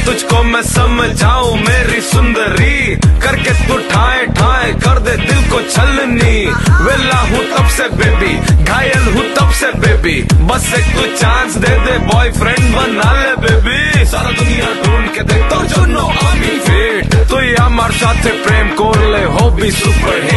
तुझको मैं समझाऊं मेरी सुंदरी, करके तू ठाए ठाए कर दे दिल को छलनी। वेला हूँ तब से बेबी, घायल हूँ तब से बेबी, बस एक तू चांस दे दे, बॉयफ्रेंड बना ले बेबी। सारा दुनिया ढूंढ के देख तो जो नो आई एम फिट, তুই আমার সাথে প্রেম করলে হবি সুপার